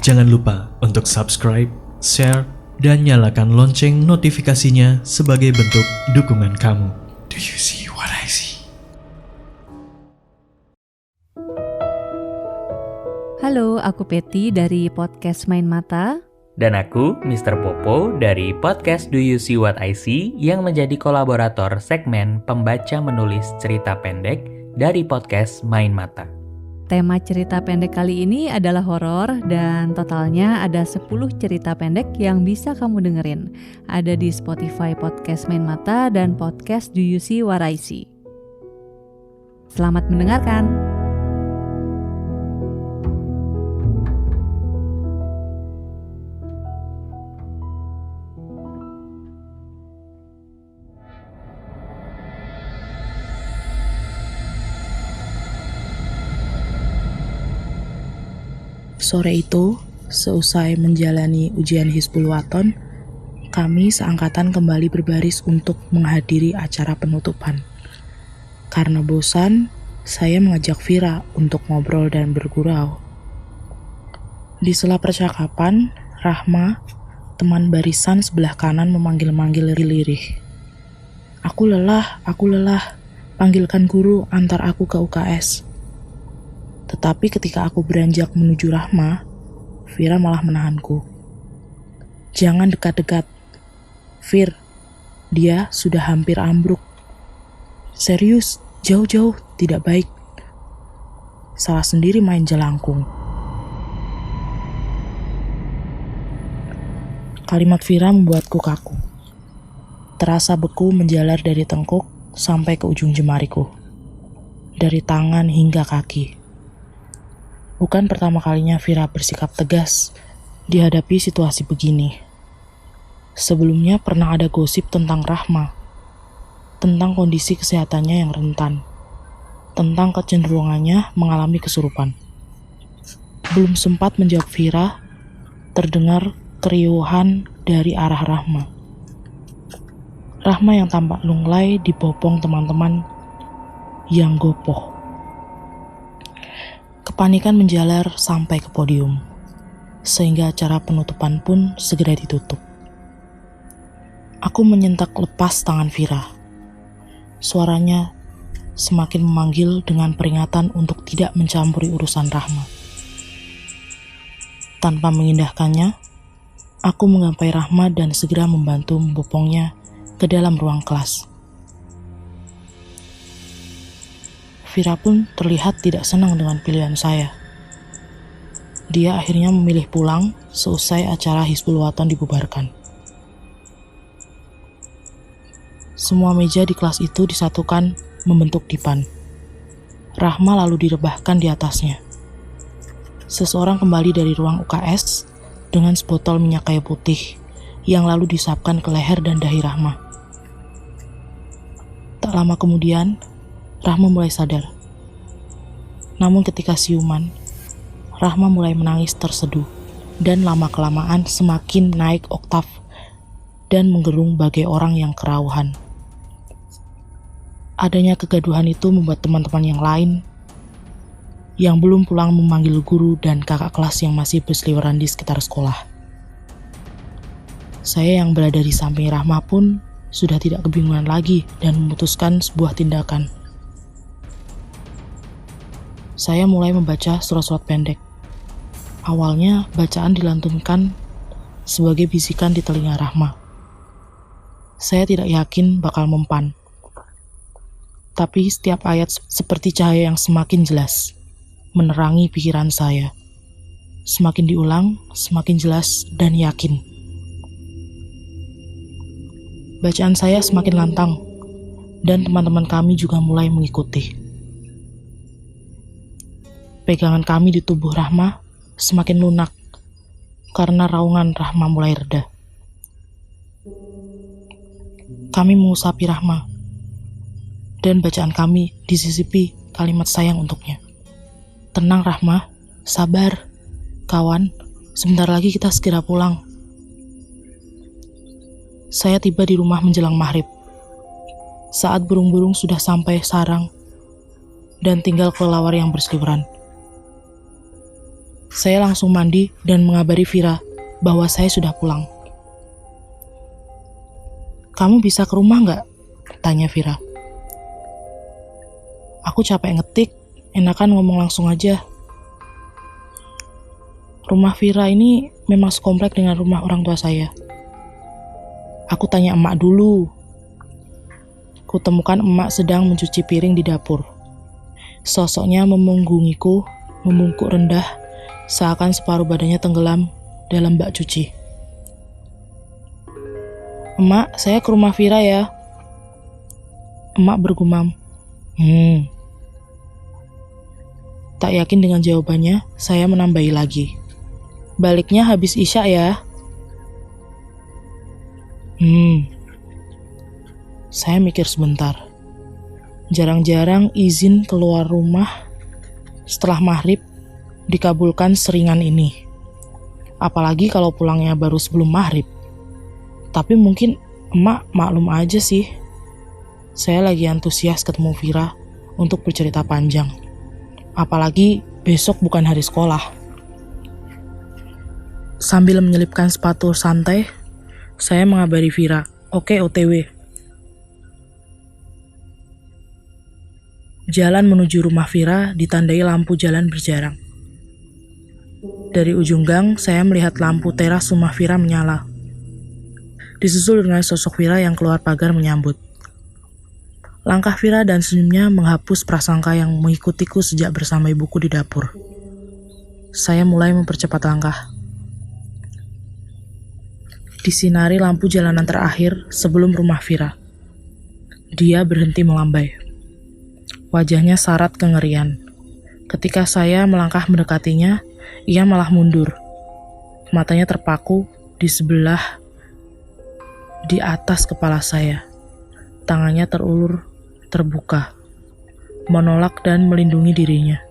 Jangan lupa untuk subscribe, share, dan nyalakan lonceng notifikasinya sebagai bentuk dukungan kamu. Do you see what I see? Halo, aku Peti dari podcast Main Mata. Dan aku, Mr. Popo dari podcast Do You See What I See yang menjadi kolaborator segmen pembaca menulis cerita pendek dari podcast Main Mata. Tema cerita pendek kali ini adalah horor dan totalnya ada 10 cerita pendek yang bisa kamu dengerin. Ada di Spotify podcast Main Mata dan podcast Do You See What I See. Selamat mendengarkan. Sore itu, seusai menjalani ujian Hizbul Waton, kami seangkatan kembali berbaris untuk menghadiri acara penutupan. Karena bosan, saya mengajak Vira untuk ngobrol dan bergurau. Di sela percakapan, Rahma, teman barisan sebelah kanan memanggil-manggil lirih. Aku lelah, panggilkan guru antar aku ke UKS. Tetapi ketika aku beranjak menuju Rahma, Vira malah menahanku. Jangan dekat-dekat. Vir, dia sudah hampir ambruk. Serius, jauh-jauh, tidak baik. Salah sendiri main jelangkung. Kalimat Vira membuatku kaku. Terasa beku menjalar dari tengkuk sampai ke ujung jemariku. Dari tangan hingga kaki. Bukan pertama kalinya Vira bersikap tegas dihadapi situasi begini. Sebelumnya pernah ada gosip tentang Rahma, tentang kondisi kesehatannya yang rentan, tentang kecenderungannya mengalami kesurupan. Belum sempat menjawab Vira, terdengar keriuhan dari arah Rahma. Rahma yang tampak lunglai dibopong teman-teman yang gopoh. Kepanikan menjalar sampai ke podium, sehingga acara penutupan pun segera ditutup. Aku menyentak lepas tangan Vira. Suaranya semakin memanggil dengan peringatan untuk tidak mencampuri urusan Rahma. Tanpa mengindahkannya, aku menggapai Rahma dan segera membantu membopongnya ke dalam ruang kelas. Vira pun terlihat tidak senang dengan pilihan saya. Dia akhirnya memilih pulang seusai acara Hizbul Waton dibubarkan. Semua meja di kelas itu disatukan membentuk dipan. Rahma lalu direbahkan di atasnya. Seseorang kembali dari ruang UKS dengan sebotol minyak kayu putih yang lalu disapkan ke leher dan dahi Rahma. Tak lama kemudian, Rahma mulai sadar. Namun ketika siuman, Rahma mulai menangis terseduh dan lama-kelamaan semakin naik oktav dan menggerung bagai orang yang kerauhan. Adanya kegaduhan itu membuat teman-teman yang lain yang belum pulang memanggil guru dan kakak kelas yang masih berseliweran di sekitar sekolah. Saya yang berada di samping Rahma pun sudah tidak kebingungan lagi dan memutuskan sebuah tindakan. Saya mulai membaca surat-surat pendek. Awalnya bacaan dilantunkan sebagai bisikan di telinga Rahma. Saya tidak yakin bakal mempan. Tapi setiap ayat seperti cahaya yang semakin jelas, menerangi pikiran saya. Semakin diulang, semakin jelas dan yakin. Bacaan saya semakin lantang, dan teman-teman kami juga mulai mengikuti. Pegangan kami di tubuh Rahma semakin lunak karena raungan Rahma mulai reda. Kami mengusapi Rahma, dan bacaan kami disisipi kalimat sayang untuknya. Tenang Rahma, sabar, kawan, sebentar lagi kita segera pulang. Saya tiba di rumah menjelang maghrib. Saat burung-burung sudah sampai sarang dan tinggal kelelawar yang berseliweran. Saya langsung mandi dan mengabari Vira bahwa saya sudah pulang. "Kamu bisa ke rumah nggak?" tanya Vira. "Aku capek ngetik, enakan ngomong langsung aja." Rumah Vira ini memang sekomplek dengan rumah orang tua saya. Aku tanya emak dulu. Kutemukan emak sedang mencuci piring di dapur. Sosoknya memunggungiku, membungkuk rendah, seakan separuh badannya tenggelam dalam bak cuci. "Emak, saya ke rumah Vira ya." Emak bergumam. Tak yakin dengan jawabannya, saya menambahi lagi. "Baliknya habis Isya ya." Saya mikir sebentar. Jarang-jarang izin keluar rumah setelah maghrib dikabulkan seringan ini. Apalagi kalau pulangnya baru sebelum maghrib. Tapi mungkin emak maklum aja sih. Saya lagi antusias ketemu Vira untuk bercerita panjang. Apalagi besok bukan hari sekolah. Sambil menyelipkan sepatu santai, saya mengabari Vira, "Oke, OTW." Jalan menuju rumah Vira ditandai lampu jalan berjarang. Dari ujung gang, saya melihat lampu teras rumah Vira menyala. Disusul dengan sosok Vira yang keluar pagar menyambut. Langkah Vira dan senyumnya menghapus prasangka yang mengikutiku sejak bersama ibuku di dapur. Saya mulai mempercepat langkah. Disinari lampu jalanan terakhir sebelum rumah Vira. Dia berhenti melambai. Wajahnya syarat kengerian. Ketika saya melangkah mendekatinya, ia malah mundur. Matanya terpaku di sebelah di atas kepala saya. Tangannya terulur, terbuka, menolak dan melindungi dirinya.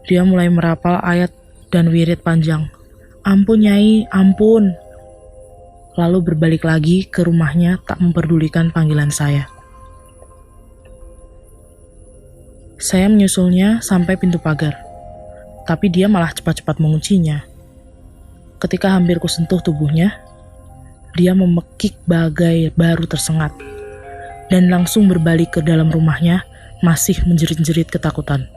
Dia mulai merapal ayat dan wirid panjang. "Ampun Nyai, ampun." Lalu berbalik lagi ke rumahnya tak memperdulikan panggilan saya. Saya menyusulnya sampai pintu pagar, tapi dia malah cepat-cepat menguncinya. Ketika hampir kusentuh tubuhnya, dia memekik bagai baru tersengat, dan langsung berbalik ke dalam rumahnya masih menjerit-jerit ketakutan.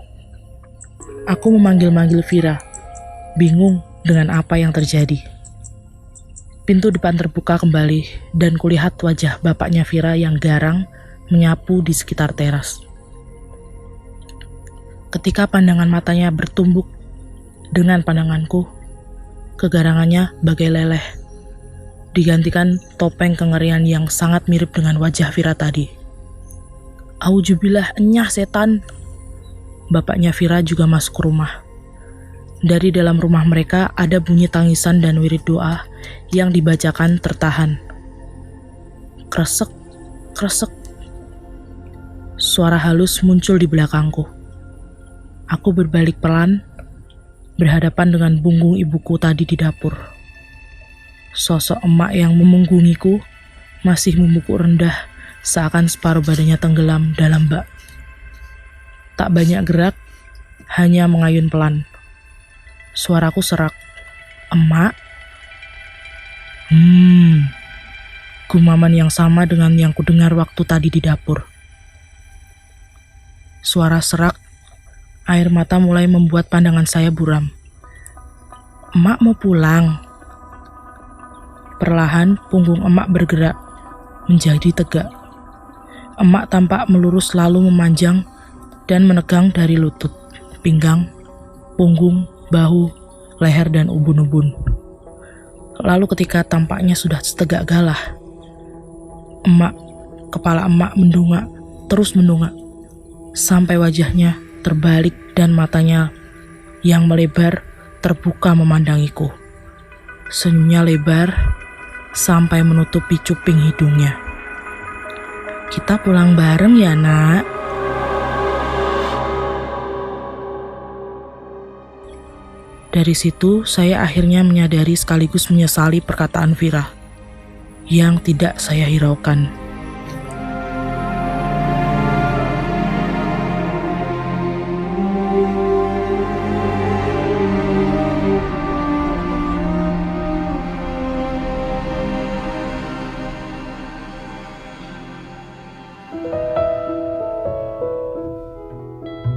Aku memanggil-manggil Vira, bingung dengan apa yang terjadi. Pintu depan terbuka kembali dan kulihat wajah bapaknya Vira yang garang menyapu di sekitar teras. Ketika pandangan matanya bertumbuk dengan pandanganku, kegarangannya bagai leleh, digantikan topeng kengerian yang sangat mirip dengan wajah Vira tadi. "Auzubillah, enyah setan." Bapaknya Vira juga masuk ke rumah. Dari dalam rumah mereka ada bunyi tangisan dan wirid doa yang dibacakan tertahan. Kresek, kresek. Suara halus muncul di belakangku. Aku berbalik pelan, berhadapan dengan punggung ibuku tadi di dapur. Sosok emak yang memunggungiku masih membungkuk rendah, seakan separuh badannya tenggelam dalam bak. Tak banyak gerak, hanya mengayun pelan. Suaraku serak. "Emak?" Gumaman yang sama dengan yang kudengar waktu tadi di dapur. Suara serak, air mata mulai membuat pandangan saya buram. "Emak mau pulang?" Perlahan punggung emak bergerak, menjadi tegak. Emak tampak melurus lalu memanjang dan menegang dari lutut, pinggang, punggung, bahu, leher dan ubun-ubun. Lalu ketika tampaknya sudah setegak galah, kepala emak mendongak, terus mendongak, sampai wajahnya terbalik dan matanya yang melebar terbuka memandangiku. Senyumnya lebar sampai menutupi cuping hidungnya. "Kita pulang bareng ya, Nak?" Dari situ, saya akhirnya menyadari sekaligus menyesali perkataan Vira yang tidak saya hiraukan.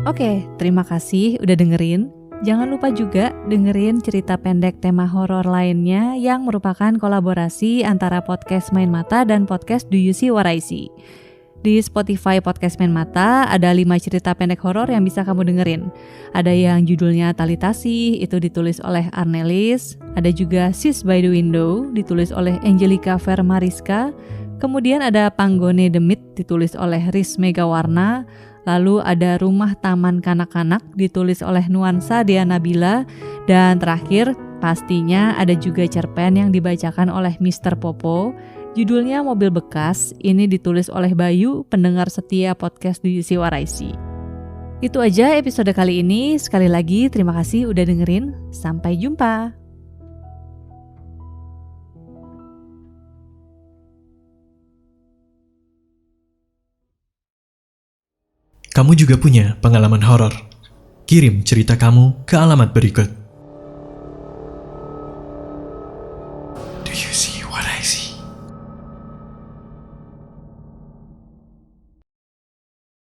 Oke, terima kasih udah dengerin. Jangan lupa juga dengerin cerita pendek tema horor lainnya yang merupakan kolaborasi antara podcast Main Mata dan podcast Do You See What I See. Di Spotify Podcast Main Mata ada 5 cerita pendek horor yang bisa kamu dengerin. Ada yang judulnya Talitasi, itu ditulis oleh Arnelis. Ada juga Sis by the Window, ditulis oleh Angelica Vermariska. Kemudian ada Panggone Demit, ditulis oleh Riz Megawarna. Lalu ada Rumah Taman Kanak-Kanak, ditulis oleh Nuansa Dea Nabila. Dan terakhir, pastinya ada juga cerpen yang dibacakan oleh Mr. Popo. Judulnya Mobil Bekas, ini ditulis oleh Bayu, pendengar setia podcast Do You See What I See. Itu aja episode kali ini. Sekali lagi terima kasih udah dengerin. Sampai jumpa. Kamu juga punya pengalaman horor? Kirim cerita kamu ke alamat berikut. Do you see what I see?